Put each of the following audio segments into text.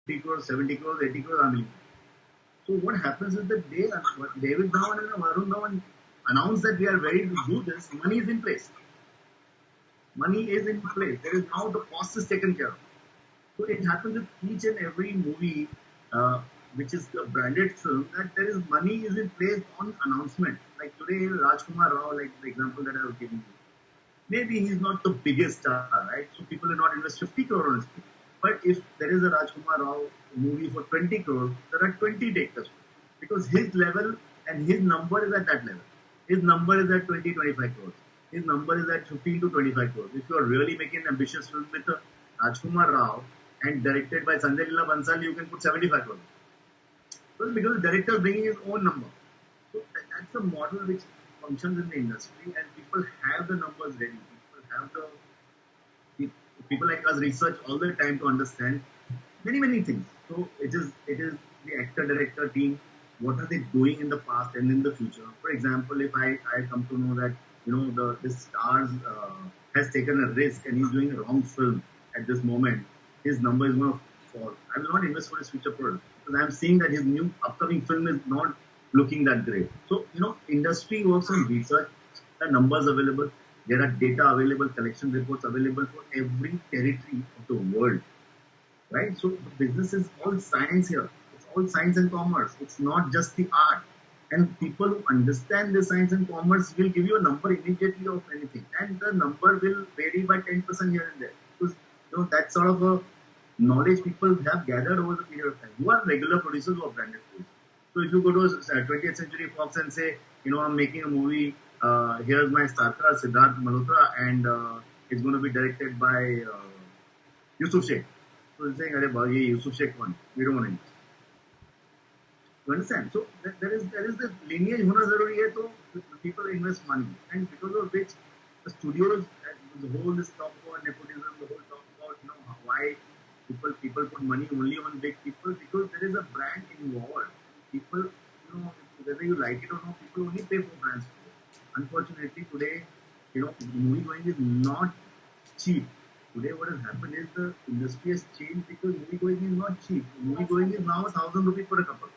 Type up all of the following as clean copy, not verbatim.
50 crores, 70 crores, 80 crores, I'm leaving. So what happens is that David Dhawan and Varun Dhawan announced that we are ready to do this. Money is in place. Money is in place. There is now the cost is taken care of. So it happens with each and every movie, which is a branded film, that there is money is in place on announcement. Like today, Rajkumar Rao, like the example that I was giving you. Maybe he's not the biggest star, right? So people will not invest 50 crore on his film. But if there is a Rajkumar Rao movie for 20 crores, there are 20 takers. Because his level and his number is at that level. His number is at 20, 25 crores. His number is at 15 to 25 crores. If you are really making an ambitious film with Rajkumar Rao and directed by Sanjay Leela Bansal, you can put 75 crores. Well, because the director is bringing his own number. So that's a model which functions in the industry, and people have the numbers ready. People have the people like us research all the time to understand many things. So it is the actor director team. What are they doing in the past and in the future? For example, if I come to know that this stars has taken a risk and he's doing a wrong film at this moment, his number is going to fall. I will not invest for his future product because I'm seeing that his new upcoming film is not looking that great. So industry works on research. The numbers available. There are data available, collection reports available for every territory of the world, right? So the business is all science here. It's all science and commerce. It's not just the art. And people who understand the science and commerce will give you a number immediately of anything, and the number will vary by 10% here and there because that sort of a knowledge people have gathered over the period of time. Who are regular producers who are branded producers. So if you go to 20th Century Fox and say, I'm making a movie. Here's my star cast, Siddharth Malhotra, and it's going to be directed by Yusuf Sheikh. So he's saying, "Arey, ye Yusuf Sheikh one. We don't want to use." You understand? So there is this lineage hona zaruri hai, so people invest money, and because of which the studios, the whole this talk about nepotism, the whole talk about why people put money only on big people, because there is a brand involved. People, whether you like it or not, people only pay for brands. Unfortunately, today, movie going is not cheap. Today, what has happened is the industry has changed because movie going is not cheap. Movie going is now 1,000 rupees for a couple.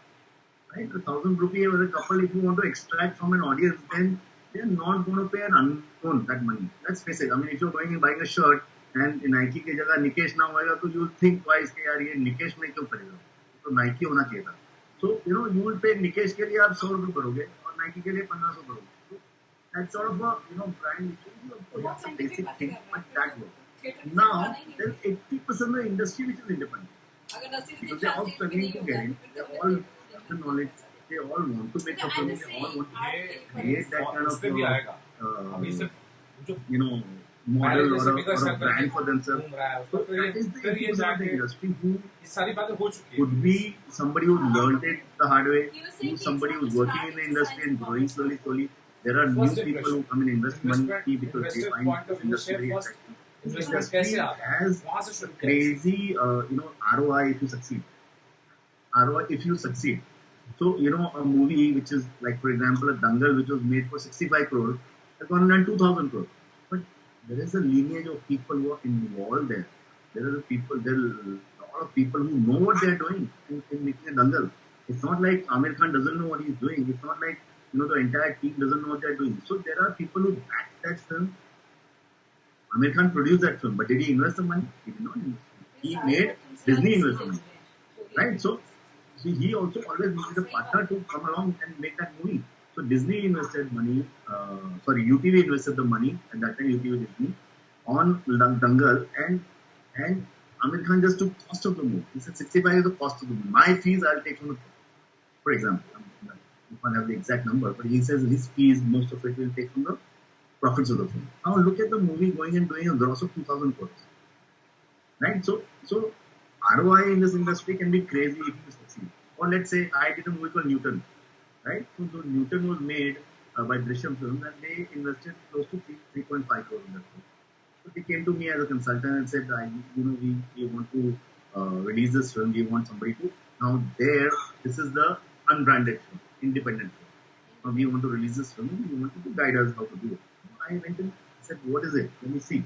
Right? 1,000 rupees for a couple, if you want to extract from an audience, then they're not going to pay an unknown that money. Let's face it. I mean, if you're going and buying a shirt and Nike के जगह Nikesh ना होएगा, तो you'll think twice कि यार ये Nikesh में क्यों खरीदूं? तो Nike होना चाहिए था. So, you will pay Nikesh के लिए आप 100 रुपए करोगे और Nike के लिए 1,500 करोगे. So, that's sort of a brand which is a basic thing, but that works. Now, there's 80% of the industry which is independent. Because they're all struggling to get in. They're all the knowledge. They all want to make a film. They all want to create that kind of model or a brand for themselves. So that is the 80% of the industry who could be somebody who learned it the hard way, who's somebody who's working in the industry and growing slowly. There are new people who come and invest money because they find this industry very attractive. This industry has crazy, ROI if you succeed. ROI if you succeed. So, a movie which is like, for example, a Dangal which was made for 65 crores has gone on 2,000 crores. But there is a lineage of people who are involved there. There are a lot of people who know what they are doing in making a Dangal. It's not like Amir Khan doesn't know what he's doing. It's not like, the entire team doesn't know what they're doing. So there are people who back that film. Amir Khan produced that film, but did he invest the money? He did not invest the money. He made Disney invest the money. Right? So he also always needed a partner to come along and make that movie. So Disney invested money, UTV invested the money, at that time UTV Disney, on Dangal, and Amir Khan just took cost of the movie. He said 65 is the cost of the movie. My fees I'll take from the film. For example, you can't have the exact number, but he says his fees, most of it will take from the profits of the film. Now look at the movie going and doing a gross of 2,000 crores. Right? So ROI in this industry can be crazy if you succeed. Or let's say I did a movie called Newton. Right? So Newton was made by Drishyam Films, and they invested close to 3.5 crores in that film. So they came to me as a consultant and said, we want to release this film. We want somebody to. Now this is the unbranded film, independent film. Now we want to release this film. We want you to guide us how to do it. I went and said, what is it? Let me see.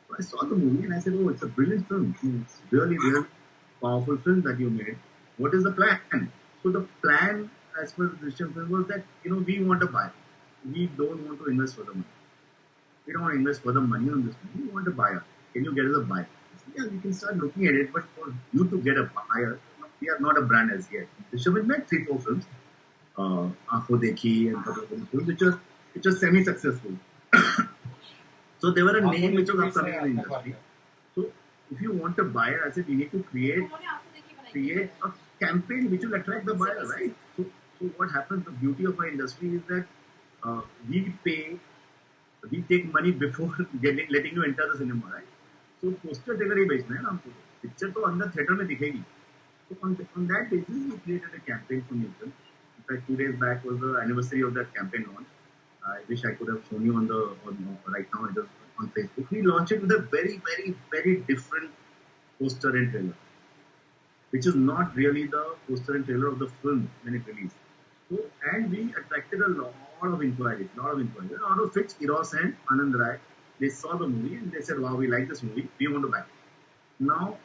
So I saw the movie and I said, oh, it's a brilliant film. It's really powerful film that you made. What is the plan? So the plan, as per the Drishyam film, was that we want to buy. We don't want to invest for the money. We don't want to invest further money on this movie. We want a buyer. Can you get us a buyer? Yeah, we can start looking at it, but for you to get a buyer, we are not a brand as yet. Drishyam has made 3-4 films, Aankhon Dekhi and couple of other films, which are semi-successful. So they were a name which was upcoming in the industry. So if you want a buyer, I said you need to create a campaign which will attract the buyer, right? So what happens? The beauty of our industry is that we take money before letting you enter the cinema, right? So poster trailer ही बेचना है ना हमको. Picture तो अंदर theater में दिखेगी. So on that basis, we created a campaign for Nielsen. In fact, 2 days back was the anniversary of that campaign launch. I wish I could have shown you on right now. It is on Facebook. We launched it with a very, very, very different poster and trailer, which is not really the poster and trailer of the film when it released. So, and we attracted a lot of inquiries. Out of which Eros and Anand Rai, they saw the movie and they said, "Wow, we like this movie. We want to back it." Now,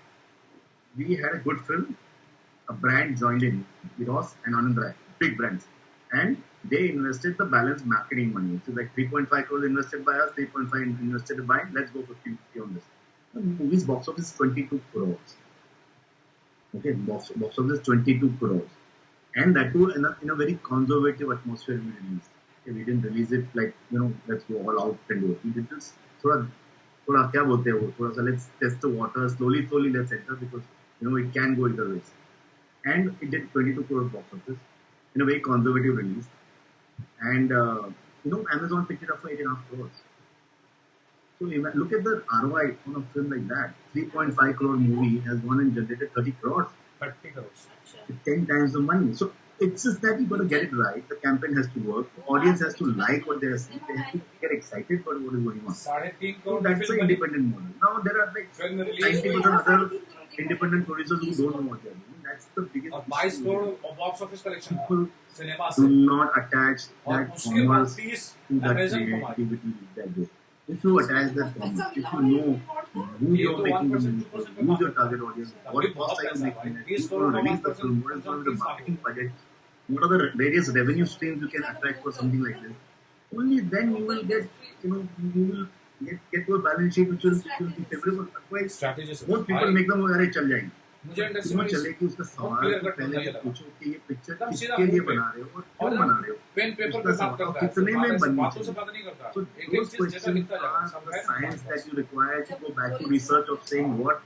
we had a good film. A brand joined in, Eros and Anand Rai, big brands, and they invested the balance marketing money. So like 3.5 crores invested by us, 3.5 invested by. Let's go 50-50 on this. The movie's box office is 22 crores. Okay, box office 22 crores, and that too in a very conservative atmosphere we released. Okay, we didn't release it like let's go all out and do it. We did this थोड़ा क्या बोलते हैं वो थोड़ा सा let's test the water slowly let's enter because it can go either ways. And it did 22 crores box office in a very conservative release. And, Amazon picked it up for 8.5 crores. So look at the ROI on a film like that. 3.5 crore movie has gone and generated 30 crores. 30 crores. 10 times the money. So it's just that you got to get it right. The campaign has to work. The audience has to like what they are seeing. They have to get excited about what is going on. So that's an independent model. Now there are like 90% other independent producers who don't know what they are doing. That's the biggest issue. 22 crore box office collection. People do not attach that commerce to that creativity that way. If you attach that commerce, if you know who you're making the movie, who's your target audience, what cost are you making it, who's going to release the film, what is going to be the marketing budget, what are the various revenue streams you can attract for something like this, only then you will get, you will get to a balance sheet which will be favorable. Otherwise, most people make them अरे चल जाएंगे. क्यों चले कि उसका सवाल पहले पूछो कि ये पिक्चर किसके लिए बना रहे हो और क्यों बना रहे हो. पेन पेपर पे बात करता है. कितने में बननी बातों से बात नहीं करता. So those questions are the science that you require to go back to research of saying what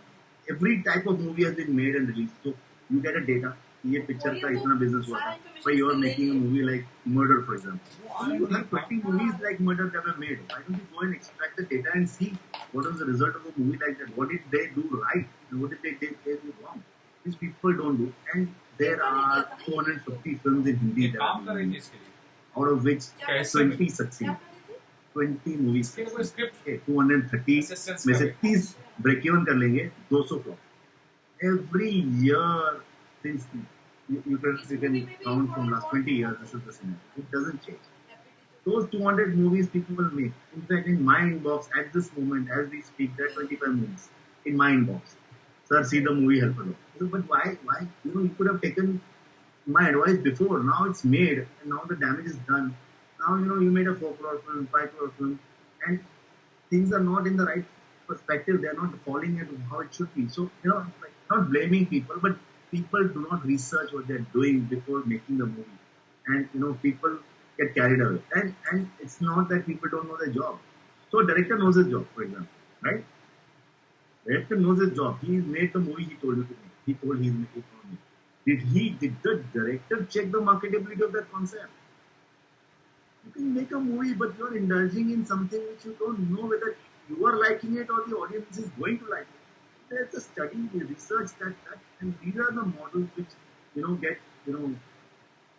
every type of movie has been made and released. So you get a data. ये picture का इतना business हुआ था. But you are making a movie like Murder, for example. You have 20 movies like Murder that were made. Why don't you go and extract the data and see what was the result of a movie like that? What did they do right? And what did they do wrong? These people don't do. And there are 250 films in Hindi that are made, out of which 20 succeed. 20 movies. Okay, 230 में से 30 break even कर लेंगे, 200 flop. Every year since you can count from last 20 years, this is the scenario. It doesn't change. Those 200 movies people will make. In fact, in my inbox, at this moment, as we speak, there are 25 movies in my inbox. Sir, see the movie, help us. But why? You could have taken my advice before. Now it's made, and now the damage is done. Now, you made a 4 crore film, 5 crore film, and things are not in the right perspective. They are not falling into how it should be. So, not blaming people, but people do not research what they're doing before making the movie. And, people get carried away. And it's not that people don't know their job. So a director knows his job, for example, right? Director knows his job. He made the movie he told you to make. He told he's making it for me. Did the director check the marketability of that concept? You can make a movie, but you're indulging in something which you don't know whether you are liking it or the audience is going to like it. There's a study, we research that, and these are the models which, get,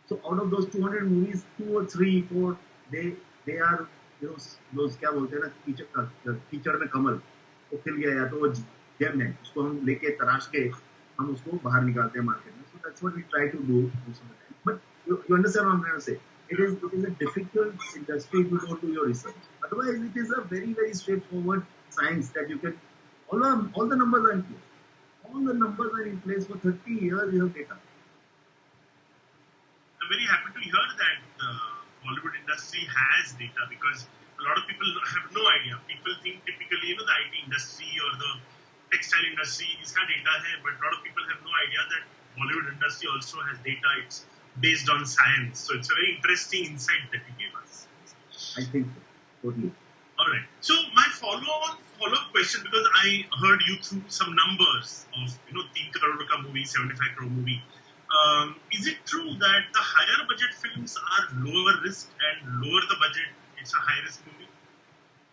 so out of those 200 movies, 2 or 3, 4, they are, those क्या बोलते हैं ना कीचड़ में कमल वो खिल गया या तो वो जेम है उसको हम लेके तराश के हम उसको बाहर निकालते हैं मार्केट में. So that's what we try to do most of the time. But you understand what I'm trying to say? It is a difficult industry if you don't do your research. Otherwise, it is a very, very straightforward science that you can. All the numbers are in place. All the numbers are in place for 30 years. You have data. I'm very happy to hear that the Bollywood industry has data because a lot of people have no idea. People think typically, the IT industry or the textile industry is data hai, but a lot of people have no idea that Bollywood industry also has data. It's based on science. So it's a very interesting insight that you gave us. I think so. Totally. All right. So my follow-up question, because I heard you through some numbers of 3 crore ka movie, 75 crore movie. Is it true that the higher budget films are lower risk and lower the budget, it's a high risk movie?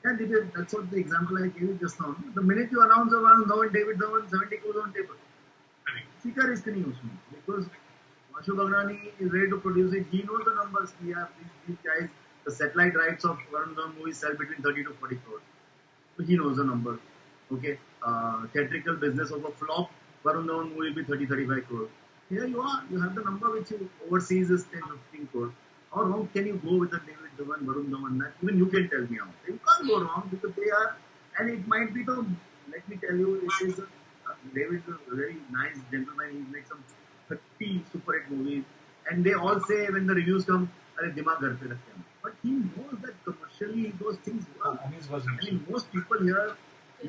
Yeah, that's what the example I gave you just now. The minute you announce Varun Dhawan, David Dhawan, 70 crores on table. किसी का risk नहीं उसमें because Ashu Baghrani is ready to produce it. He knows the numbers. These guys, the satellite rights of Varun Dhawan movies sell between 30 to 40 crores. So he knows the number. Okay, theatrical business of a flop Varun Dhawan movie will be 30-35 crores. Here you are. You have the number which you overseas is 10-15 crores. How wrong can you go with the David Dhawan, Varun Dhawan? That even you can tell me how. You can't go wrong because they are, and it might be the. Let me tell you, it is. David is a very nice gentleman. He makes some 30 super hit movies, and they all say when the reviews come, "Arey dimag ghar pe rakhte hain." But he knows that commercially those things work. I mean, most people here, they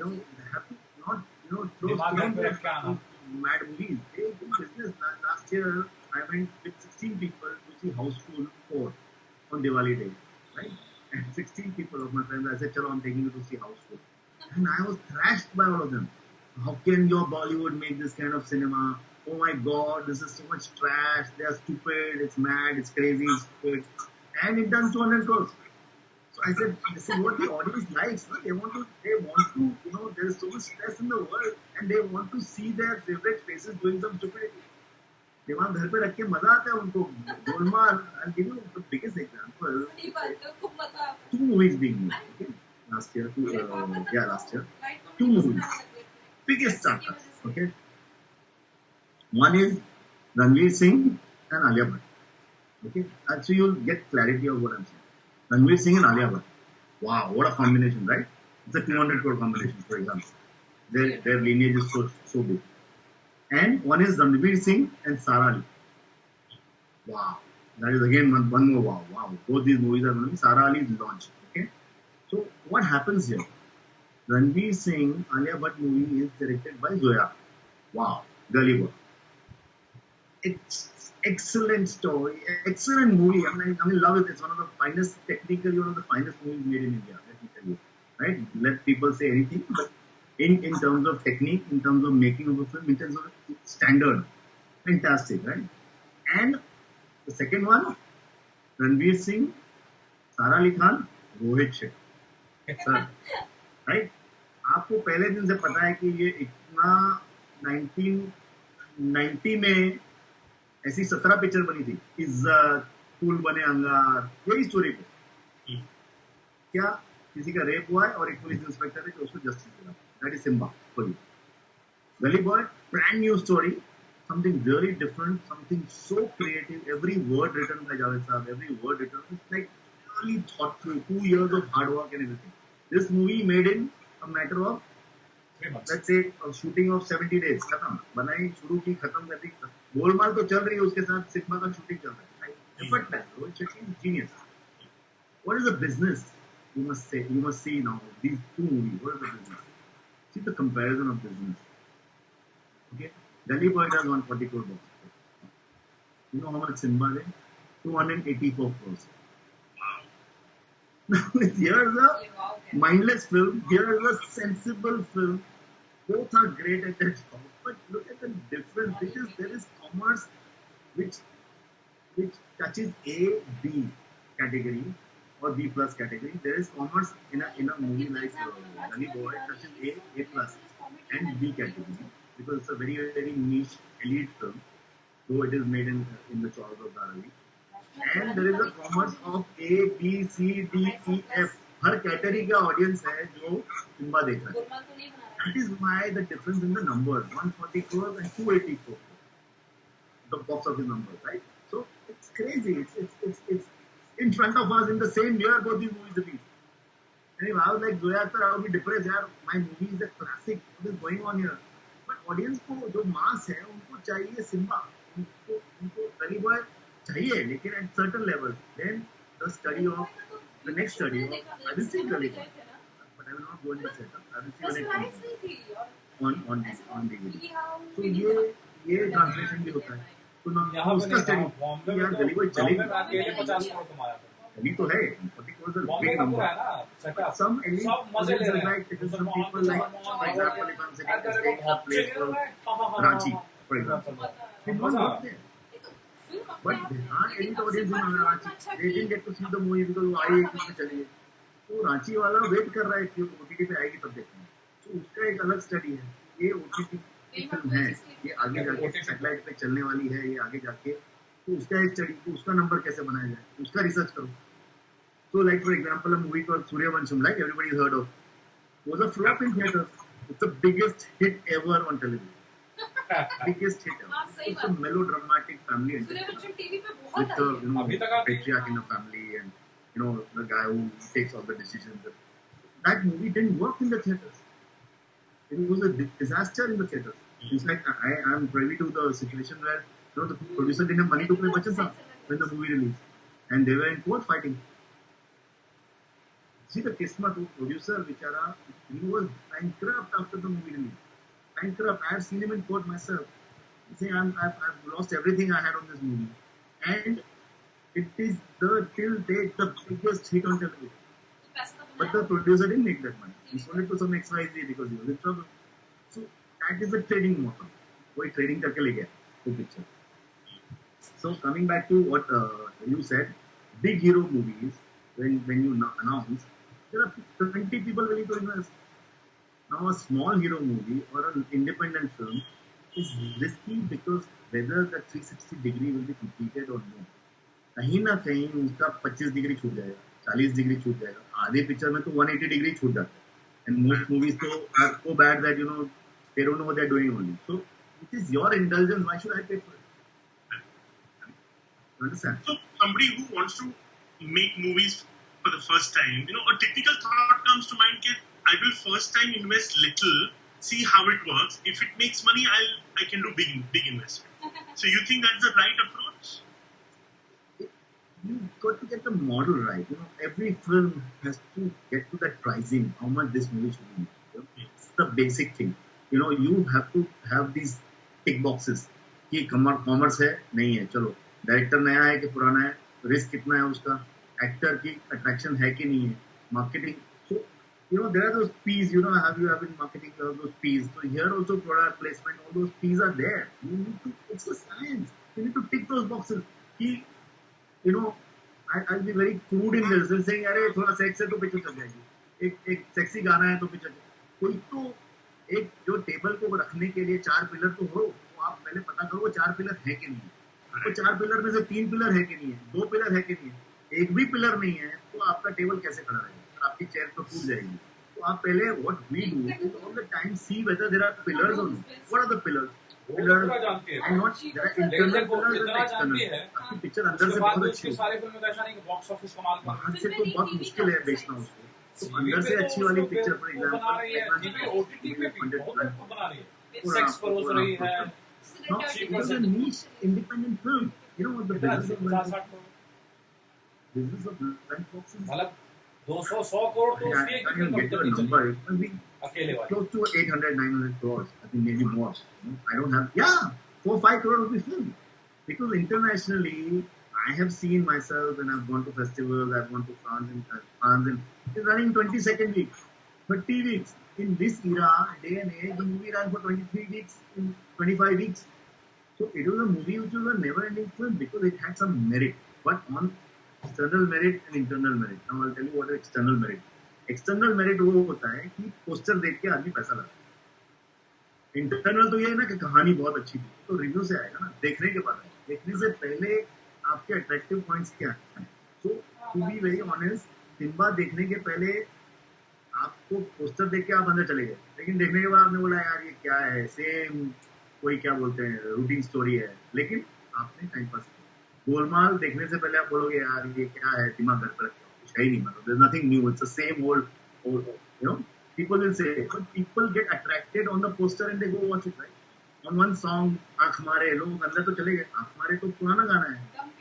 have to not, throw stones at mad movies. They do business. Last year, I went with 16 people to see Houseful 4 on Diwali Day, right? And 16 people of my friends, I said, "Chalo, I'm taking you to see Houseful," and I was thrashed by all of them. How can your Bollywood make this kind of cinema? Oh my God, this is so much trash. They are stupid. It's mad. It's crazy. It's stupid. And it done 200 crores. So I said, this is what the audience likes. No? They want to, there's so much stress in the world, and they want to see their favorite faces doing some stupidity. दिमाग घर पे रख के मजा आता है उनको. Golmaal. I'll give you the biggest example. 2 movies being made. Okay? Last year. 2 movies. Biggest startups. Okay. One is Ranveer Singh and Alia Bhatt. Okay. So you'll get clarity of what I'm saying. Ranveer Singh and Alia Bhatt. Wow, what a combination, right? It's a 200 crore combination, for example. Their lineage is so big. And one is Ranveer Singh and Sara Ali. Wow. That is again one more wow. Wow. Both these movies are going to be Sara Ali's launch. Okay. So what happens here? Ranveer Singh, Alia Bhatt movie is directed by Zoya. Wow. Gully Boy. It's excellent story. Excellent movie. I mean, love it. It's one of the finest, technically one of the finest movies made in India. Let me tell you. Right? Let people say anything. But in terms of technique, in terms of making of a film, in terms of standard, fantastic. Right? And the second one, Ranveer Singh, Sara Ali Khan, Rohit Shetty. Sir. Right आपको पहले दिन से पता है कि ये इतना 1990 में ऐसी 17 पिक्चर बनी थी. इज्जत, फूल बने अंगार, यही स्टोरी पे क्या किसी का रेप हुआ है और एक पुलिस इंस्पेक्टर है कि उसको जस्टिस मिला. That is Simba for you. Gully Boy, brand new story, something really different, something so creative. Every word written by Javed Saab, every word written, it's like really thought through. 2 years of hard work and everything. This movie made in a matter of 3 months. Let's say a shooting of 70 days. खत्म. बनाई, शुरू की, खत्म कर दी. गोलमाल तो चल रही है, उसके साथ सिग्मा का शूटिंग चल रहा है. Effortless. Rohit Shetty is genius. What is the business? You must see now these 2 movies. What is the business? See the comparison of business. Okay, Gully Boy does 140 crore box office. You know how much Simba did? 284 crores. Now here's a mindless film. Here's a sensible film. Both are great at their job, but look at the difference. There is commerce which touches A, B category or B plus category. There is commerce in a movie like Gully Boy touches A plus and B category because it's a very very niche elite film, though it is made in the shores of Dharavi. And there is a commerce of A, B, C, D, E, F. Her category का audience है जो Simba देख रहा है. That is why the difference in the numbers, 140 crores and 284 crores. The box office numbers, right? So it's crazy. It's in front of us in the same year both these movies released. And if I was like Zoya Akhtar, I would be depressed. Yaar, my movie is a classic. What is going on here? But audience को जो मास है उनको चाहिए Simba, उनको गली Boy चाहिए, लेकिन at certain level then the study of the next study of I will see Gully Boy but I will not go in the setup, I will see when it comes on DVD. तो ये translation भी होता है। तो ना यहाँ पे उसका नहीं, स्टडी बॉम्बे यार में गली बॉय तो चलेगी, बॉम्बे में अकेले 50 करोड़ कमाया था। गली तो है 40 crores is a Bombay big का number. पूरा है ना सेटअप, Some elite सब मजे ले रहे हैं। like some people like, for example, if I'm sitting in a state of place for Ranchi, for example, they don't work there. But there are elite audience in Ranchi. They didn't get to see the movie because वो आई एक में चली गई। तो रांची वाला wait कर रहा है कि OTT पे आएगी तब देखना। तो उसका एक अलग स्टडी है। ये OTT की फिल्म है, ये आगे जाके सैटेलाइट पे चलने वाली है, ये आगे जाके तो उसका एक स्टडी, तो उसका नंबर कैसे बनाया जाए, उसका रिसर्च करो। So, like for example, a movie called Suryavansham, like everybody's heard of, was a flop in theaters. It's the biggest hit ever on television. Biggest hit ever. It's a melodramatic family Sooryavansham TV पे with बहुत the आई है। अभी तक आप- patriarch in the family and the guy who takes all the decisions. That movie didn't work in the theaters. It was a disaster in the theaters. It's like I am privy to the situation where the producer didn't have money to pay Bachchan when the movie released, and they were in court fighting. See the kismat of producer, Vichara, he was bankrupt after the movie release. Bankrupt. I have seen him in court myself. He saying, I've lost everything I had on this movie. And it is till date the biggest hit on television. But the producer didn't make that money. He sold it to some XYZ because he was in trouble. So that is a trading model. कोई trading करके ले गया वो picture. So coming back to what you said, big hero movies, when you announce, there are 20 people willing to invest. Now a small hero movie or an independent film is risky because whether the 360 degree will be completed or not. कहीं ना कहीं उसका 25 degree छूट जाएगा, 40 degree छूट जाएगा, आधे picture में तो 180 डिग्री छूट जाता है। And most movies तो are so bad that they don't know what they're doing only. So it is your indulgence. Why should I pay for it? You understand? So somebody who wants to make movies for the first time, a typical thought comes to mind that I will first time invest little, see how it works. If it makes money, I can do big investment. So you think that's the right approach? You've got to get the model right. Every film has to get to that pricing, how much this movie should be. It's the basic thing. You have to have these tick boxes. कि commerce है नहीं है, चलो director नया है कि पुराना है, रिस्क कितना है उसका, एक्टर की अट्रैक्शन है कि नहीं है, marketing. So there are those P's. You have in marketing those P's. So here also product placement, all those P's are there. You need to. It's a science. You need to tick those boxes. कि I'll be very crude in this. They're saying, अरे थोड़ा sex है तो picture चल जाएगी, एक sexy गाना है तो पिक्चर कोई तो एक जो टेबल को रखने के लिए 4 पिलर तो हो, तो आप पहले पता करो वो 4 पिलर है कि नहीं है, वो 4 पिलर में से 3 पिलर है कि नहीं है, 2 पिलर है कि नहीं है, एक भी पिलर नहीं है तो आपका टेबल कैसे खड़ा रहेगा, आपकी चेयर तो टूट जाएगी. तो आप पहले what we do all the time see whether there are pillars or not. What are the pillars? Pillars and not there are internal pillars and external. आपकी पिक्चर अंदर से बहुत अच्छी है, सारे फिल्म में ऐसा नहीं कि बॉक्स ऑफिस कमाल का बाहर से तो बहुत मुश्किल है बेचना उसको. तो अंदर से अच्छी वाली पिक्चर फॉर बना रही है, टीवी ओटीटी पे भी बहुत अच्छा बना रही है, सेक्स परोस रही है. It is a niche independent film. What the business of blind boxes. मतलब 200-100 करोड़ तो उसकी एक I film can get you a कभी number. It must be अकेले वाली. close to 800-900 crores. I think maybe more. I don't have. 4-5 crore rupees film. Because internationally, I have seen myself when I've gone to festivals. I've gone to France and it's running 22nd week, 30 weeks. In this era, day and age, the movie ran for 23 weeks, 25 weeks. So it was a movie which was a never-ending film because it had some merit, but on external merit and internal merit. Now I'll tell you what is external merit. External merit वो होता है कि poster देख के आदमी पैसा लगाता है. इंटरनल तो ये है ना कि कहानी बहुत अच्छी थी तो रिव्यू से आएगा ना, देखने के बाद आएगा. देखने से पहले आपके अट्रैक्टिव पॉइंट्स क्या है. So to be very honest, Simba देखने के पहले आपको पोस्टर देख के आप अंदर चले गए, लेकिन देखने के बाद आपने बोला यार ये क्या है, सेम कोई क्या बोलते हैं रूटीन स्टोरी है, लेकिन आपने टाइम पास किया. गोलमाल देखने से पहले आप बोलोगे यार ये क्या है, दिमाग घर पर रखा कुछ है ही नहीं, मतलब there is nothing new, it's the same old people will say, but people get attracted on the poster and they go watch it, right? On one song, आँख मारे, लोग अंदर तो चले गए, आँख मारे तो पुराना गाना है,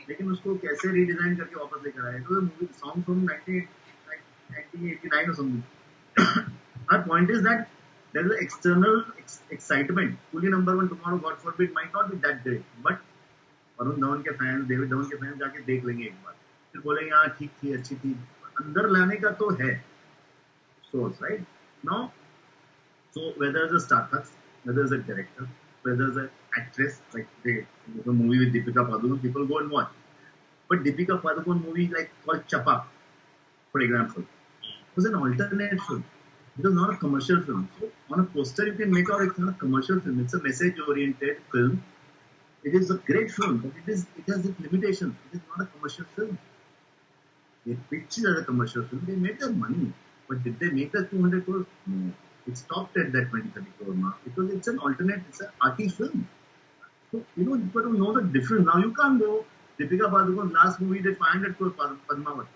लेकिन उसको कैसे रीडिजाइन करके वापस लेकर आए, तो movie song from 1989 or something. Our point is that there is an external excitement. Coolie number one tomorrow, God forbid, might not be that great, but Varun Dhawan के फैंस, डेविड धवन के फैंस जाके देख लेंगे एक बार, फिर बोलेंगे हाँ ठीक थी, अच्छी थी, अंदर लाने का तो है source, right? Now, so whether it's a star cast, whether it's a director, whether it's an actress, like the movie with Deepika Padukone, people go and watch. But Deepika Padukone movie like called Chapa, for example, was an alternate film. It was not a commercial film. So on a poster you can make out it's not a commercial film. It's a message-oriented film. It is a great film, but it has its limitations. It is not a commercial film. They pitched it as a commercial film. They made their money. But did they make the 200 crores? No. It stopped at that 20-30 crore mark because it's an alternate, it's an arty film. So, you've got to know the difference. Now, you can't go, Deepika Padukone's last movie did 500 crores, Padmavat.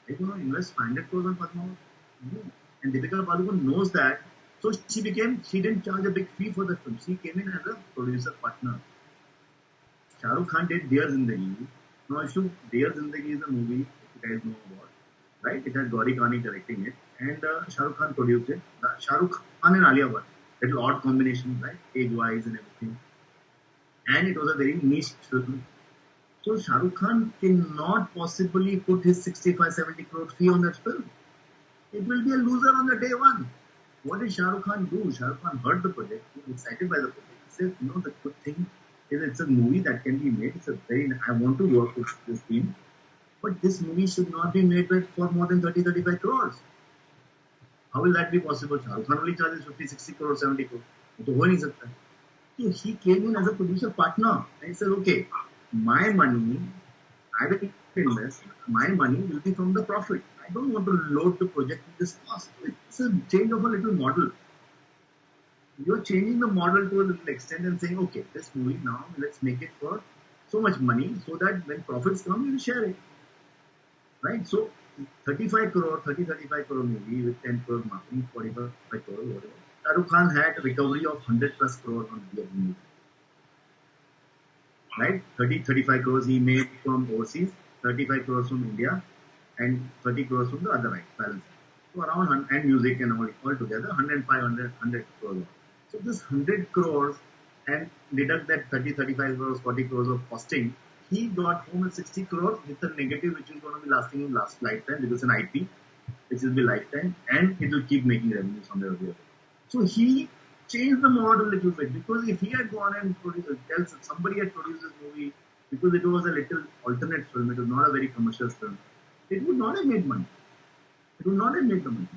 They don't invest 500 crores on Padmavat. No. And Deepika Padukone knows that. So, she didn't charge a big fee for the film. She came in as a producer partner. Shah Rukh Khan did Dear Zindagi. Now, Dear Zindagi is a movie, if you guys know about, right? It has Gauri Kani directing it. And Shah Rukh Khan produced it. Shah Rukh Khan and Alia Bhatt. Little odd combination, right? Age-wise and everything. And it was a very niche film. So Shah Rukh Khan cannot possibly put his 65-70 crore fee on that film. It will be a loser on the day one. What did Shah Rukh Khan do? Shah Rukh Khan heard the project. He was excited by the project. He said, the good thing is it's a movie that can be made. I want to work with this team. But this movie should not be made for more than 30-35 crores. How will that be possible? Shah Rukh Khan only charges 50-60 crores, 70 crores. So he came in as a producer partner and he said, okay, my money, I will invest, my money will be from the profit. I don't want to load the project with this cost. It's a change of a little model. You're changing the model to a little extent and saying, okay, this movie now, let's make it for so much money so that when profits come, you'll share it. Right? So, 35 crore movie with 10 crore marketing, 45 crore, whatever. Shah Rukh Khan had a recovery of 100 plus crore on the movie. Right? 35 crores he made from overseas, 35 crores from India, and 30 crores from the other right, balance. So around, and music and all together, 100 crores. So this 100 crores and deduct that 35 crores, 40 crores of costing, he got home at 60 crores with a negative which is going to be lasting in last lifetime because it's an IP, which will be lifetime, and it will keep making revenues from there. So he changed the model a little bit because if he had gone and somebody had produced this movie because it was a little alternate film, it was not a very commercial film, it would not have made money. It would not have made the money.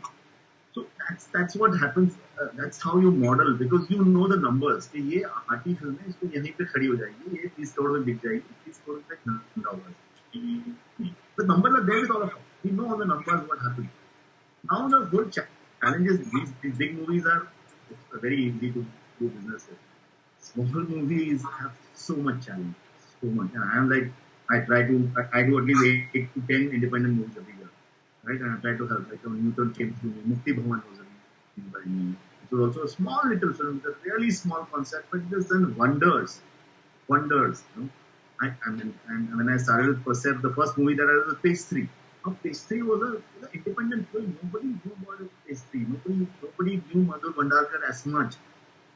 So that's what happens. That's how you model because you know the numbers. कि ये arty film है, इसको यहीं पे खड़ी हो जाएगी, ये 30 करोड़ में बिक जाएगी, 30 करोड़ तक धंधा होगा. The numbers are there with all of us. We know all the numbers. What happens now? The whole challenge is these big movies are very easy to do business with. Small movies have so much challenge, so much. And I am like I do at least 8 to 10 independent movies every year. Right, and I try to help. Like when Newton came through me, Mukti Bhawan was released by me. It was also a small little film, with a really small concept, but it has done wonders. Wonders. I mean, and when I started with Percept, the first movie that I was Page 3. Now, Page 3 was an independent film. Nobody knew about Page 3. Nobody knew Madhur Bhandarkar as much.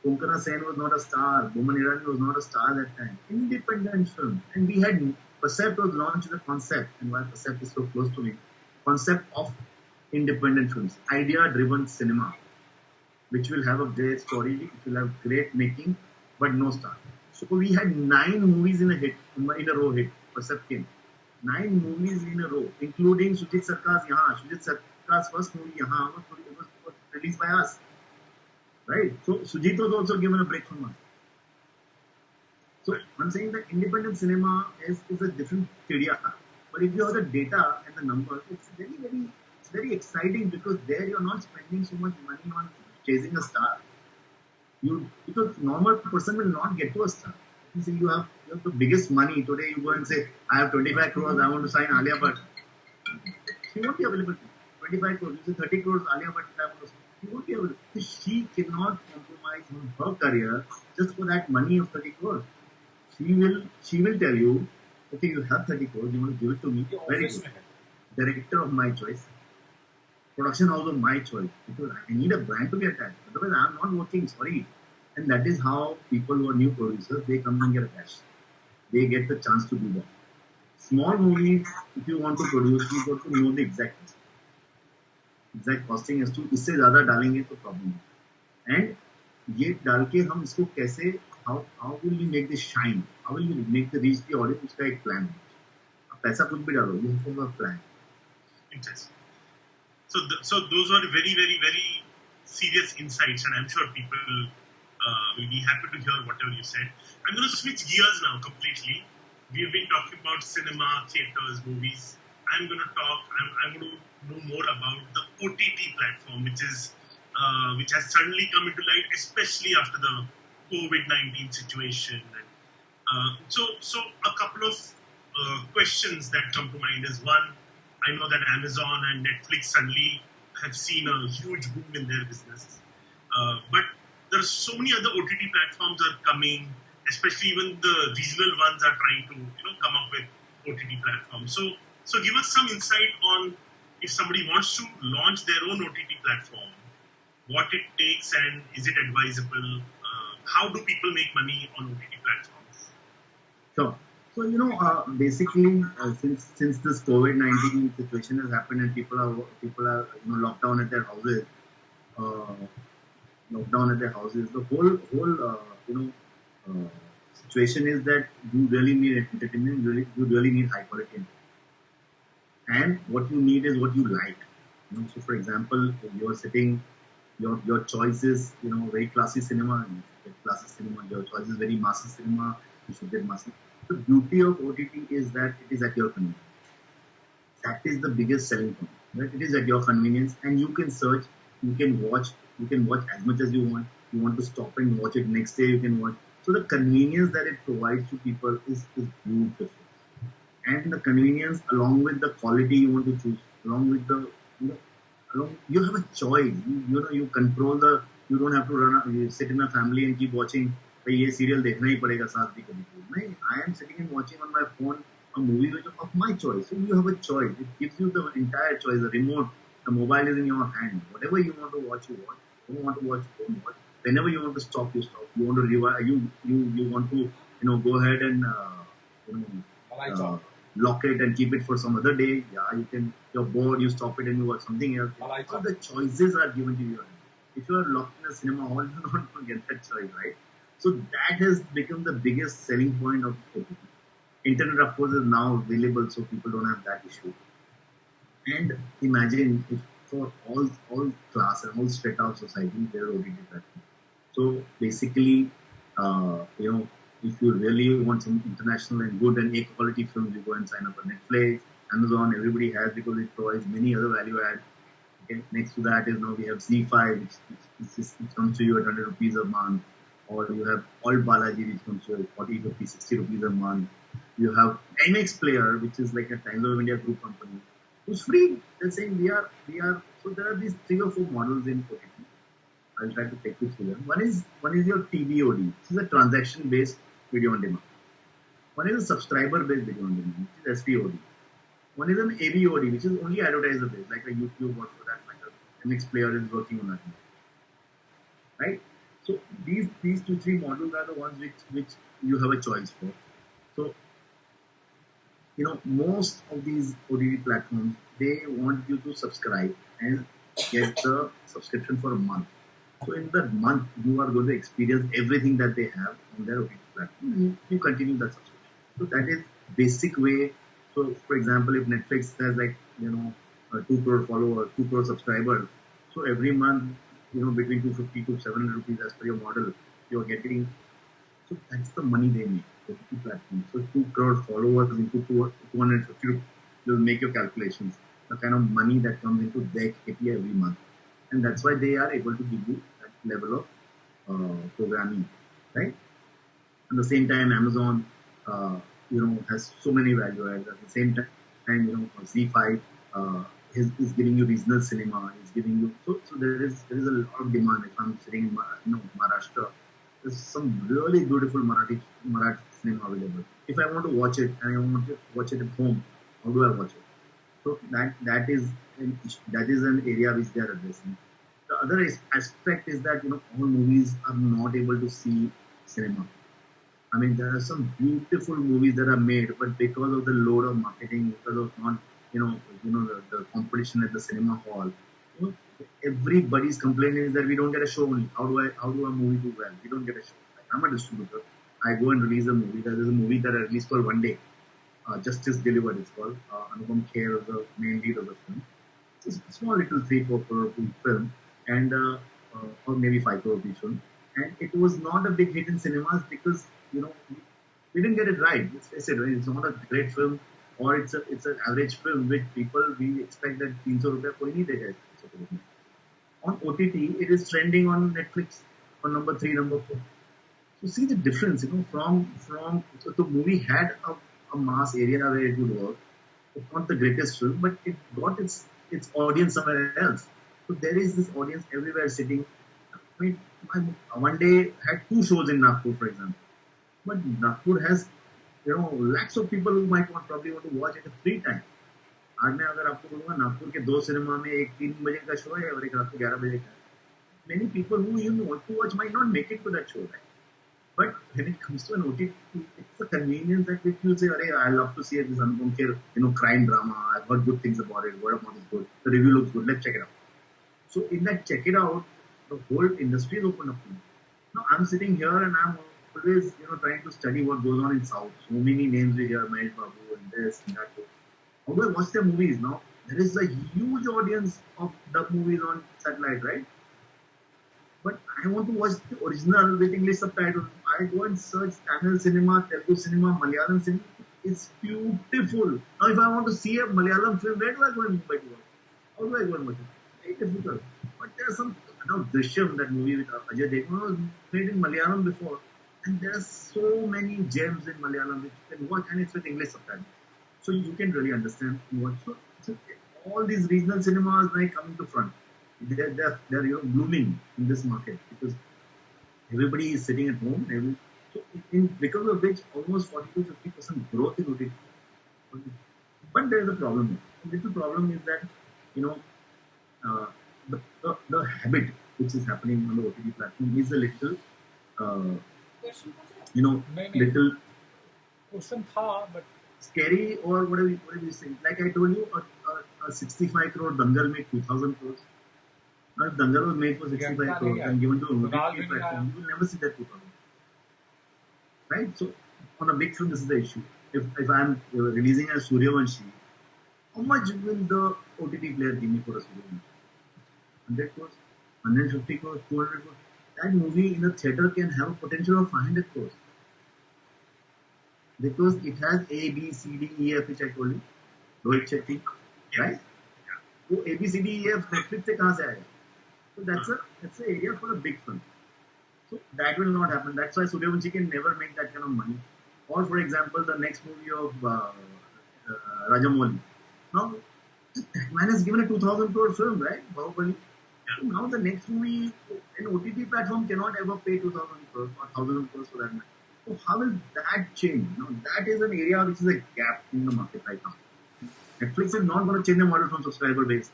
Konkana Sen was not a star. Boman Irani was not a star at that time. Independent film. And we had Percept was launched as a concept. And why Percept is so close to me. Concept of independent films, idea-driven cinema, which will have a great story, which will have great making, but no star. So we had 9 movies in a row hit. Percept came. 9 movies in a row, including Sujit Sarkar's Yahan. Sujit Sarkar's first movie Yahan was released by us, right? So Sujit was also given a break from us. So I'm saying that independent cinema is a different area. But if you have the data and the numbers, it's very exciting because there you're not spending so much money on chasing a star. Because normal person will not get to a star. You see, you have the biggest money. Today you go and say, I have 25 crores, I want to sign Alia Bhatt. She won't be available to you. 25 crores, you say 30 crores, Alia Bhatt, I want to sign. She won't be able to. She cannot compromise on her career just for that money of 30 crores. She will tell you, okay, you have 30 crores, you want to give it to me, very good. Director of my choice, production house of my choice, because I need a brand to be attached. Otherwise, I'm not working, sorry. And that is how people who are new producers, they come and get attached. They get the chance to do that. Small movies, if you want to produce, you got to know the exact costing as to इससे ज़्यादा डालेंगे तो problem है. And ये डाल के हम इसको कैसे, how will we make this shine? How will we make the reach the audience? उसका एक plan है. अब पैसा कुछ भी डालो, you have a plan. Interesting. So those were very, very, very serious insights, and I'm sure people will be happy to hear whatever you said. I'm going to switch gears now completely. We've been talking about cinema, theaters, movies. I'm going to know more about the OTT platform, which has suddenly come into light, especially after the COVID-19 situation. So a couple of questions that come to mind is, one, I know that Amazon and Netflix suddenly have seen a huge boom in their business. But there are so many other OTT platforms are coming, especially even the regional ones are trying to come up with OTT platforms. So give us some insight on, if somebody wants to launch their own OTT platform, what it takes and is it advisable? How do people make money on OTT platforms? Sure. So basically, since this COVID-19 situation has happened and people are locked down at their houses, the whole situation is that you really need entertainment. You really need high quality entertainment, and what you need is what you like. So for example, you're sitting, your choice is very classy cinema. You get classy cinema. Your choice is very massy cinema. You should get massy. The beauty of OTT is that it is at your convenience. That is the biggest selling point. Right? It is at your convenience, and you can search, you can watch as much as you want. You want to stop and watch it next day, you can watch. So the convenience that it provides to people is beautiful. And the convenience, along with the quality you want to choose, along with the you have a choice. You control the. You don't have to you sit in a family and keep watching. ये serial देखना ही पड़ेगा साथ भी कभी. I am sitting and watching on my phone a movie which is of my choice. So you have a choice. It gives you the entire choice. The remote, the mobile is in your hand. Whatever you want to watch, you watch. You don't want to watch, you don't watch. Whenever you want to stop, you stop. You want to rewind. You want to go ahead and lock it and keep it for some other day. Yeah, you can. You're bored. You stop it and you watch something else. So the choices are given to you. If you are locked in a cinema hall, you're not going to get that choice, right? So that has become the biggest selling point of OTT. Internet, of course, is now available, so people don't have that issue. And imagine if for all class and all strata of society, there are OTT platforms. So basically, if you really want some international and good and A-quality films, you go and sign up for Netflix, Amazon. Everybody has, because it provides many other value add. Okay. Next to that is now we have ZEE5, which comes to you at 100 rupees a month. Or you have Alt Balaji, which comes to 40, 50, 60 rupees a month. You have MX Player, which is like a Times of India group company, who's free. They're saying we are. So there are these 3 or 4 models in OTT. I'll try to take you through them. One is your TVOD. This is a transaction-based video on demand. One is a subscriber-based video on demand, which is SVOD. One is an AVOD, which is only advertiser-based, like a YouTube or for that matter. MX Player is working on that. Right? So these 2-3 models are the ones which you have a choice for. So most of these OTT platforms, they want you to subscribe and get the subscription for a month. So in that month, you are going to experience everything that they have on their OTT platform. You continue that subscription. So that is basic way. So for example, if Netflix has 2 crore followers, 2 crore subscribers, so every month, between 250 to 700 rupees as per your model, you're getting. So that's the money they make, OTT platform. So 2 crore followers into 250 rupees, you'll make your calculations. The kind of money that comes into their KPI every month. And that's why they are able to give you that level of programming, right? At the same time, Amazon, has so many value adds. At the same time, ZEE5, He's giving you regional cinema. He's giving you so there is a lot of demand. If I'm sitting in Maharashtra, there's some really beautiful Marathi cinema available. If I want to watch it and I want to watch it at home, how do I watch it? So that is an area which they are addressing. The other aspect is that all movies are not able to see cinema. I mean, there are some beautiful movies that are made, but because of the load of marketing, because of not, the competition at the cinema hall, everybody's complaint is that we don't get a show only. How do a movie do well? We don't get a show. Like, I'm a distributor. I go and release a movie. There is a movie that I released for one day. Justice Delivered, it's called. Anupam Kher was the main lead of the film. It's a small little 3-4 crore rupee film, and or maybe 5 crore rupee film. And it was not a big hit in cinemas because we didn't get it right. Let's face it, it's not a great film, or it's an average film which we expect that 300 rupees koi nahi dega. On OTT, it is trending on Netflix on number 3, number 4. So see the difference, from so the movie had a mass area where it would work. It's not the greatest film, but it got its audience somewhere else. So there is this audience everywhere sitting. I mean, one day had 2 shows in Nagpur, for example. But Nagpur has, lakhs of people who might probably want to watch at a free time. आज मैं अगर आपको बोलूँगा नागपुर के 2 cinema में एक 3 बजे का शो है और एक रात को 11 बजे का है. Many people who want to watch might not make it to that show, right? But when it comes to an OTT, it's a convenience that if you say, I love to see this Anupam Kher, crime drama. I've heard good things about it. Word of mouth is good. The review looks good. Let's check it out. So in that check it out, the whole industry is open up to me. Now I'm sitting here and I'm always, trying to study what goes on in South. So many names we hear, Mahesh Babu and this and that. How do I watch their movies now? There is a huge audience of dub movies on satellite, right? But I want to watch the original with English subtitles. I go and search Tamil cinema, Telugu cinema, Malayalam cinema. It's beautiful. Now, if I want to see a Malayalam film, where do I go and Mumbai to watch? How do I go and watch it? Very difficult. But there's some Drishyam, that movie with Ajay Devgn, was made in Malayalam before. And there are so many gems in Malayalam which you can watch, and it's with English subtitles. So you can really understand what. So all these regional cinemas are coming to front. They're blooming in this market because everybody is sitting at home. Because of which almost 40 to 50% growth in OTT. But there is a problem. The little problem is that the habit which is happening on the OTT platform is a little little question tha, but scary, or whatever you say. Like I told you, a 65 crore Dangal made 2,000 crores. Now, if Dangal was made for 65 crores and given to an OTT platform, you will never see that 2,000. Right? So, on a big film, this is the issue. If I'm releasing a Suryavanshi, how much will the OTT player give me for a Suryavanshi? 100 crores, 150 crores, 200 crores. That movie in the theatre can have a potential of 500 crores. Because it has A, B, C, D, E, F, which I told you. Rohit Shetty, right? So A, B, C, D, E, F, Netflix se kahan se aayega? So that's an area for a big film. So that will not happen. That's why Suryavanshi can never make that kind of money. Or for example, the next movie of Rajamouli. Now, that man has given a 2,000 crore film, right? Bahubali. So now the next movie, an OTT platform cannot ever pay 2,000 crores or 1,000 crores for that man. So how will that change? Now, that is an area which is a gap in the market right now. Netflix is not going to change the model from subscriber base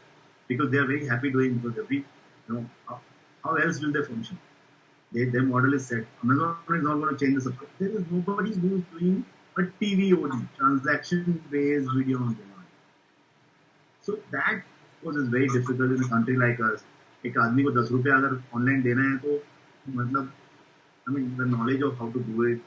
because they are very happy doing, because how else will they function? Their model is set. Amazon is not going to change the subscriber. There is nobody who is doing a TVOD, transaction-based video on demand. So that was very difficult in a country like us. एक आदमी को 10 रुपए अगर online देना है तो मतलब the knowledge of how to do it.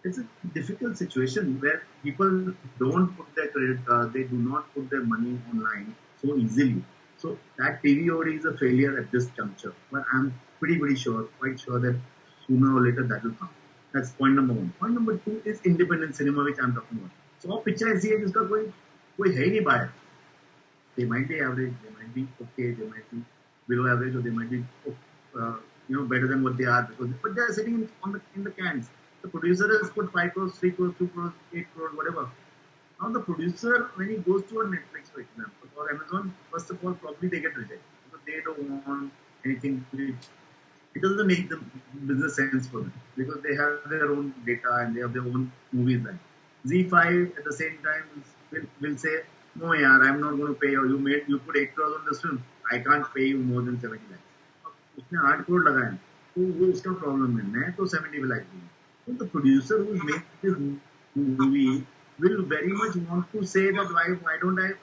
It's a difficult situation where people don't put their credit card, they do not put their money online so easily. So that TVOD is a failure at this juncture. But I'm quite sure that sooner or later that will come. That's point number 1. Point number 2 is independent cinema, which I'm talking about. So a picture ऐसी है जिसका कोई है ही नहीं buyer. They might be average, they might be okay, they might be below average, or they might be better than what they are, but they are sitting in the cans. The producer has put 5 crores, 3 crores, 2 crores, 8 crores, whatever. Now the producer, when he goes to a Netflix, for example, or Amazon, first of all, probably they get rejected because they don't want anything which it doesn't make the business sense for them because they have their own data and they have their own movies. Like Z5 at the same time will say, no, yaar, I'm not going to pay you. You put 8 crores on this film. I can't pay you more than 70 lakhs. उसने 8 crore लगाया तो वो उसका problem है मैं तो 70 लाख दूंगा so the producer who is making this movie will very much want to say that why don't I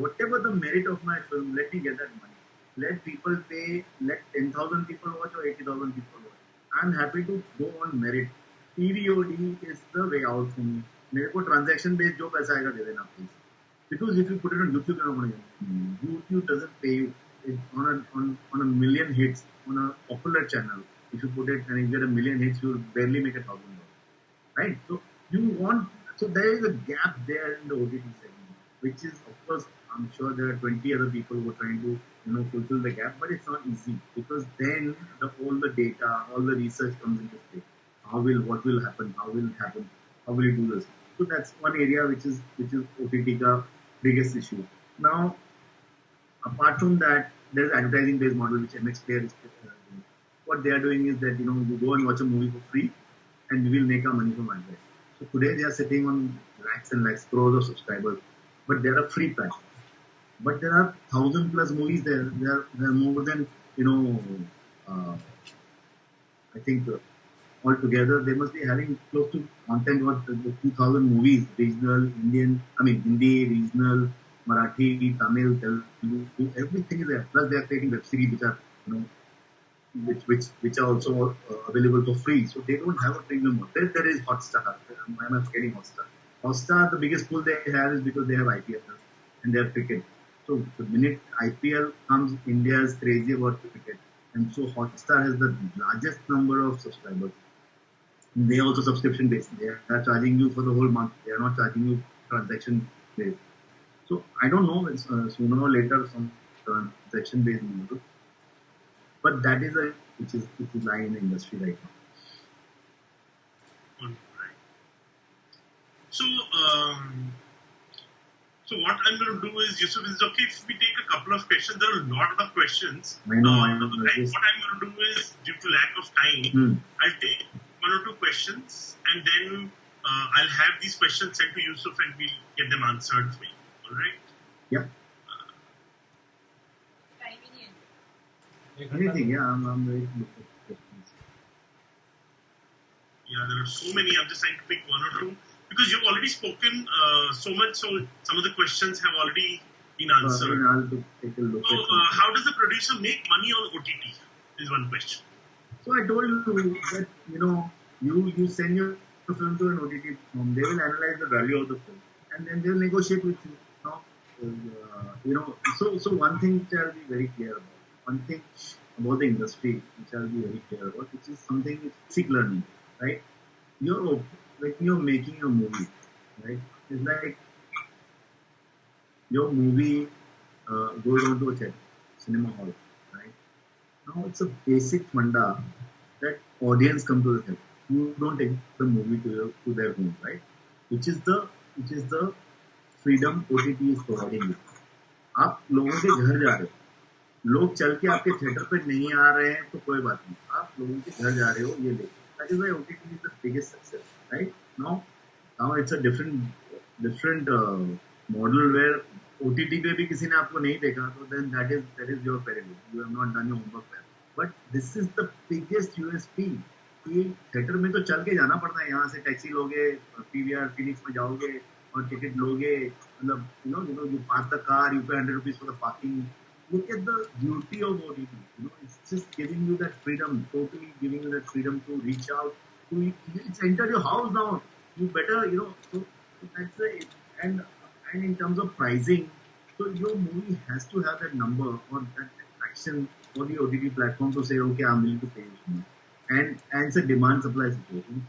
whatever the merit of my film, let me get that money. Let people pay, let 10,000 people watch or 80,000 people watch. I'm happy to go on merit. TVOD is the way out for me. मेरे को transaction based जो पैसा आएगा दे देना please. Because if you put it on YouTube, YouTube doesn't pay you on a million hits on a popular channel. If you put it and you get a million hits, you will barely make $1,000. Right? So so there is a gap there in the OTT segment, which is, of course, I'm sure there are 20 other people who are trying to, fulfill the gap, but it's not easy because then all the data, all the research comes into play. What will happen? How will it happen? How will you do this? So that's one area which is OTT ka biggest issue. Now, apart from that, there's advertising-based model which MX Player is doing. What they are doing is that you go and watch a movie for free, and we will make our money from advertising. So today they are sitting on lakhs and lakhs, crores of subscribers, but they are a free platform. But there are 1,000+ movies there. There are more than I think altogether they must be having close to content what 2,000 movies, regional, Indian, Hindi, regional, Marathi, Tamil, Telugu, everything is there. Plus they are creating web series which are which are also available for free. So they don't have a premium model. There is Hotstar. I'm forgetting Hotstar. Hotstar, the biggest pull they have is because they have IPL and they have cricket. So the minute IPL comes, India is crazy about cricket. And so Hotstar has the largest number of subscribers. And they are also subscription based. They are charging you for the whole month. They are not charging you transaction based. So I don't know, sooner or later some transaction based model. But that is which is lying in the industry right now. All right. So, so what I'm going to do is, Yusuf, is okay if we take a couple of questions. There are a lot of questions. I know. What I'm going to do is, due to lack of time, I'll take 1 or 2 questions and then I'll have these questions sent to Yusuf and we'll get them answered for you. All right? Yeah. Anything, yeah, I'm ready to look at questions. Yeah, there are so many. I'm just trying to pick 1 or 2 because you've already spoken so much, so some of the questions have already been answered. I'll take a look so, how does the producer make money on OTT? Is one question. So I told you that you send your film to an OTT firm, they will analyze the value of the film and then they'll negotiate with you. So one thing which I'll be very clear about. One thing about the industry which I'll be very clear about, which is something with basic learning, right? When you're making a movie, right? It's like your movie goes on to a cinema hall, right? Now it's a basic funda that audience come to the theater. You don't take the movie to their home, right? Which is the freedom OTT is providing you. आप लोगों के घर जा रहे हो, लोग चल के आपके थिएटर पे नहीं आ रहे हैं तो कोई बात नहीं, आप लोगों के घर जा रहे हो ये ले. That is why OTT is the biggest success, right? Now it's a different model where OTT पे भी किसी ने आपको नहीं देखा तो then that is your failure. You have not done your homework well. But this is the biggest USP कि theatre में तो चल के जाना पड़ता है. यहाँ से टैक्सी लोगे, PVR फिनिक्स में जाओगे और टिकट लोगे, मतलब you park the car, you pay 100 rupees for the parking. Look at the beauty of OTT. It's just giving you that freedom, totally giving you that freedom to reach out. It's enter your house now. You better, so that's it. And in terms of pricing, so your movie has to have that number or that attraction for the OTT platform to say, okay, I'm willing to pay this money. And it's a demand supply situation.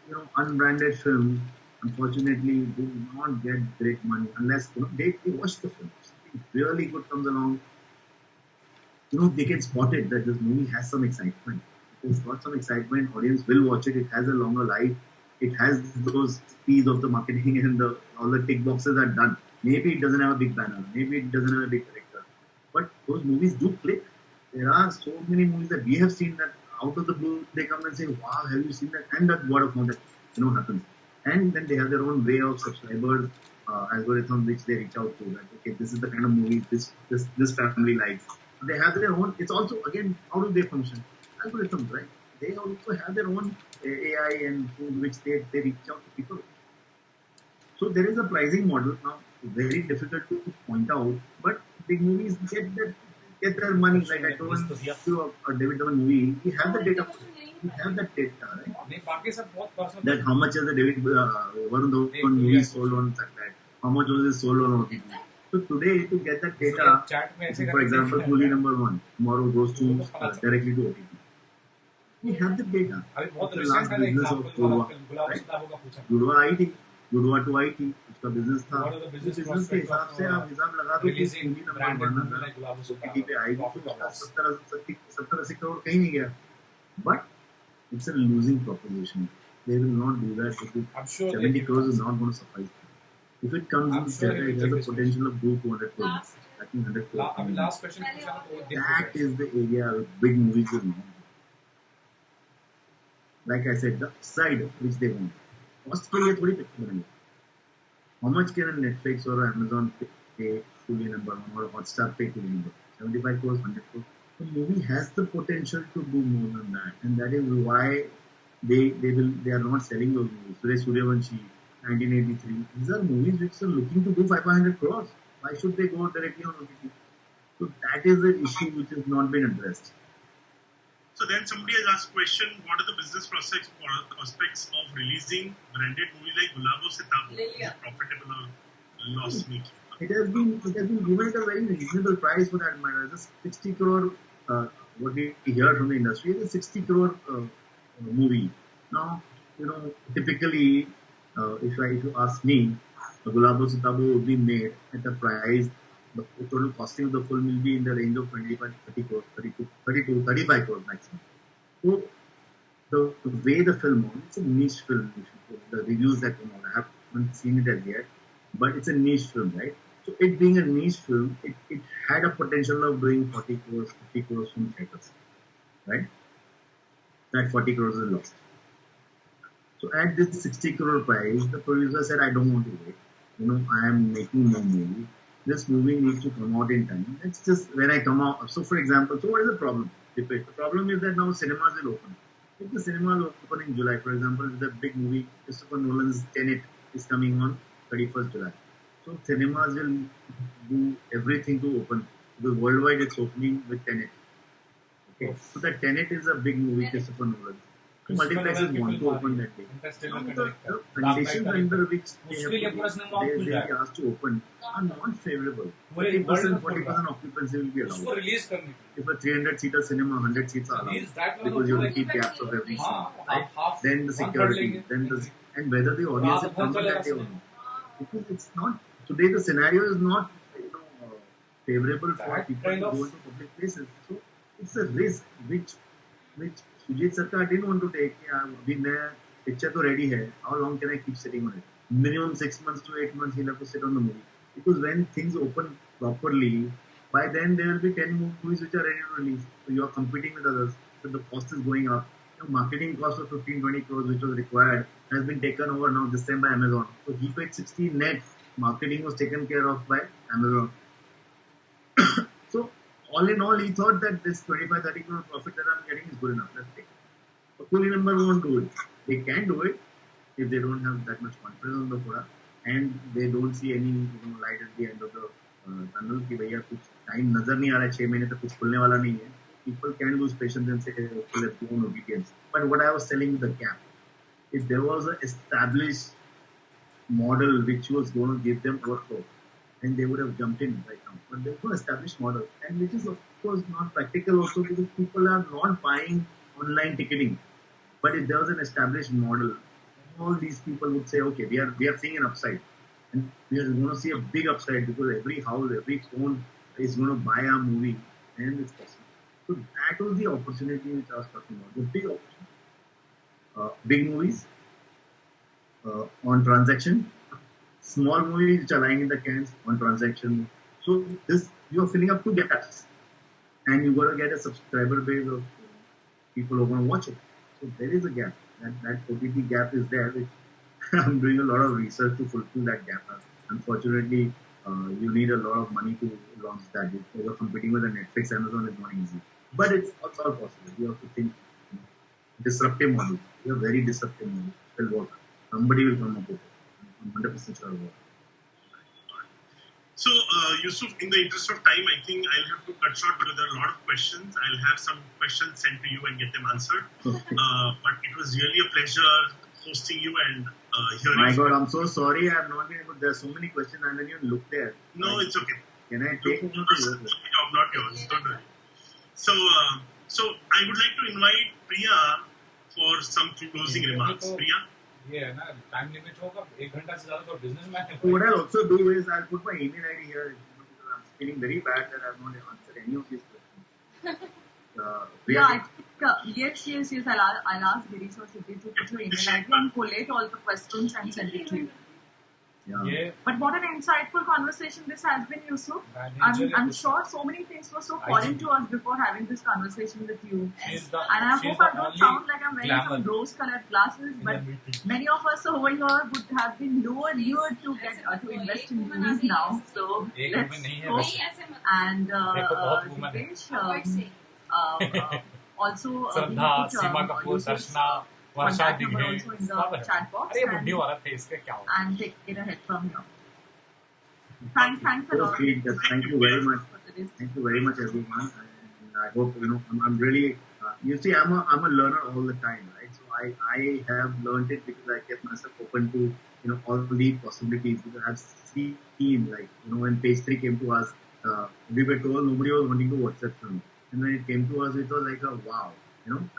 So, unbranded films, unfortunately, do not get great money unless, they watch the film. Something really good comes along. They get spotted that this movie has some excitement. It's got some excitement. Audience will watch it. It has a longer life. It has those piece of the marketing and all the tick boxes are done. Maybe it doesn't have a big banner, maybe it doesn't have a big character, but those movies do click. There are so many movies that we have seen that out of the blue they come and say, "Wow, have you seen that?" And that word of mouth that happens, and then they have their own way of subscribers algorithm which they reach out to. That okay, this is the kind of movie this family likes. They have their own. It's also again how do they function? Algorithms, right? They also have their own AI and through which they reach out to people. So there is a pricing model now, very difficult to point out, but big movies get their money. Like I told you a David Dhawan movie, we have the data. We have that data, right? That how much is the David Varun Dhawan movie sold on satellite? How much was it sold on OTT? So today to get that data, for example, Coolie number 1 tomorrow goes to directly to OTT. We have the data. It's the last business of Gurwa, right? Gurwa आई थी, Gurwa to आई थी, उसका business था. Business के हिसाब से आप हिसाब लगा दो कि Coolie number 1 अगर OTT पे आएगी तो 70-80 करोड़ कहीं नहीं गया. But it's a losing proposition. They will not do that because 70 crores is not going to suffice. If it comes in theater, it has the potential of doing 200 crores. I think 100 crores. Last question. That is the area where big movies will not. Like I said, the upside which they want. Cost के लिए थोड़ी picture बनेगी. How much can Netflix or Amazon pay Coolie number 1 or Hotstar pay Coolie number 75 crores, 100 crores? The movie has the potential to do more than that, and that is why they are not selling those movies. Suresh Suryavanshi, 1983. These are movies which are looking to do 500 crores. Why should they go directly on OTT? So that is the issue which has not been addressed. So then somebody has asked question, what are the business prospects of releasing branded movies like Gulabo Se Tabo? Is it profitable or loss making? It has been given at a very reasonable price for that matter. It's a 60 crore, what we hear from the industry, is a 60 crore movie. Now, typically, if you ask me, Gulabo Se Tabo would be made at a price, the total costing of the film will be in the range of 25-30 crores, 32-35 crores maximum. So, the way the film on, it's a niche film. The reviews that come out, I haven't seen it as yet, but it's a niche film, right? So it being a niche film, it had a potential of doing 40 crores, 50 crores from theaters, right? That 40 crores is lost. So at this 60 crore price, the producer said, I don't want to wait. I am making more movie. This movie needs to come out in time. It's just when I come out. So for example, what is the problem? The problem is that now cinemas will open. If the cinema will open in July, for example, the big movie, Christopher Nolan's Tenet is coming on 31st July. So cinemas will do everything to open. Because worldwide it's opening with Tenet. Okay. So that Tenet is a big movie, Christopher Nolan. So multiplexes want to open that day. The conditions under which they are asked to open are not favorable. 40% occupancy will be allowed. If a 300-seater cinema, 100 seats are allowed, because you have to keep gaps of every scene, right? Then the security, and whether the audience will come to that day or not. Because it's not, today the scenario is not favorable for people to go into public places. So it's a risk which Sujit Sarkar didn't want to take. Abhi main picture to ready hai. How long can I keep sitting on it? Minimum 6 months to 8 months he'll have to sit on the movie. Because when things open properly, by then there will be 10 movies which are ready to release. So you are competing with others. So the cost is going up. The marketing cost of 15-20 crores which was required has been taken over now this time by Amazon. So he paid 60 net. Marketing was taken care of by Amazon. So all in all, he thought that this 25-30 crore profit that I'm getting is good enough. Let's take it. But Coolie number won't do it. They can do it if they don't have that much confidence on the product and they don't see any light at the end of the tunnel कि भैया कुछ time नजर नहीं आ रहा है 6 महीने तक कुछ खुलने वाला नहीं है. People can lose patience and say, okay, let's go on obedience. But what I was telling you, the gap. If there was an established model which was going to give them workflow, and they would have jumped in right now. But there's no established model, and which is of course not practical also because people are not buying online ticketing. But if there was an established model, all these people would say, okay, we are seeing an upside, and we are going to see a big upside because every house, every phone is going to buy a movie, and it's possible. So that was the opportunity which I was talking about. The big opportunity. Big movies, on transaction. Small movie which are lying in the cans on transaction. So this you are filling up two gaps, and you got to get a subscriber base of people who are going to watch it. So there is a gap. That OTT gap is there. Which I'm doing a lot of research to fulfill that gap. Unfortunately, you need a lot of money to launch that. If you're competing with a Netflix, Amazon is not easy. But it's all possible. You have to think disruptive model. You have very disruptive model. It will work. Somebody will come up with it. I'm 100% sure about it. So, Yusuf, in the interest of time, I think I'll have to cut short because there are a lot of questions. I'll have some questions sent to you and get them answered. But it was really a pleasure hosting you and hearing. My God, I'm so sorry I have not been able. There are so many questions and then you look there. No, it's okay. Can I take one of yours? Not yours. Don't worry. So, I would like to invite Priya for some closing remarks. Priya? Yeah, na time limit होगा 1 घंटा से ज़्यादा तो business में है. What I'll also do is I'll put my email ID here because I'm feeling very bad that I've not answered any of these questions. Yeah, I think yes. I'll ask Girish or Siddhi to put your email ID and collate all the questions and send it to you. Yeah. But what an insightful conversation this has been, Yusuf. I'm sure so many things were so foreign to us before having this conversation with you. And I hope I don't sound like I'm wearing some rose-colored glasses, but many of us over here would have been lured to get to invest in movies now. So let's hope. And Dipesh, also Shraddha, Seema Kapoor, Darshana, Varsha Dighe, also in the chat box. And take it ahead from here. Thanks a lot. Thank you very much. Thank you very much, everyone. And I hope I'm really. You see, I'm a learner all the time, right? So I have learned it because I kept myself open to all the possibilities. Because I've seen when Page 3 came to us, we were told nobody was wanting to WhatsApp film, and when it came to us, it was like a wow.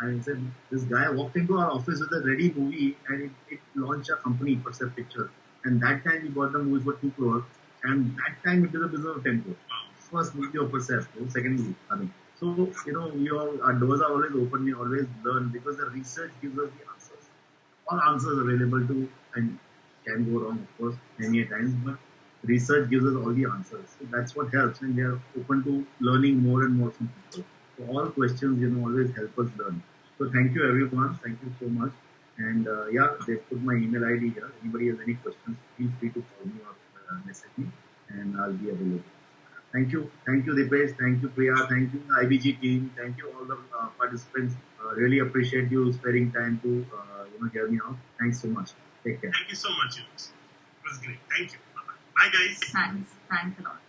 I said, this guy walked into our office with a ready movie and it launched a company, Percept Pictures. And that time we got the movies for 2 crores. And that time it was a business of 10 crores. First movie of Percept, second movie. So, our doors are always open. We always learn because the research gives us the answers. All answers available to, and can go wrong, of course, many times, but research gives us all the answers. So that's what helps. And we are open to learning more and more from people. So all questions, always help us learn. So thank you everyone. Thank you so much. And they put my email ID here. Anybody has any questions, feel free to call me or message me and I'll be available. Thank you. Thank you, Dipesh. Thank you, Priya. Thank you, IBG team. Thank you, all the participants. Really appreciate you sparing time to hear me out. Thanks so much. Take care. Thank you so much, Yunus. It was great. Thank you. Bye, guys. Thanks a lot.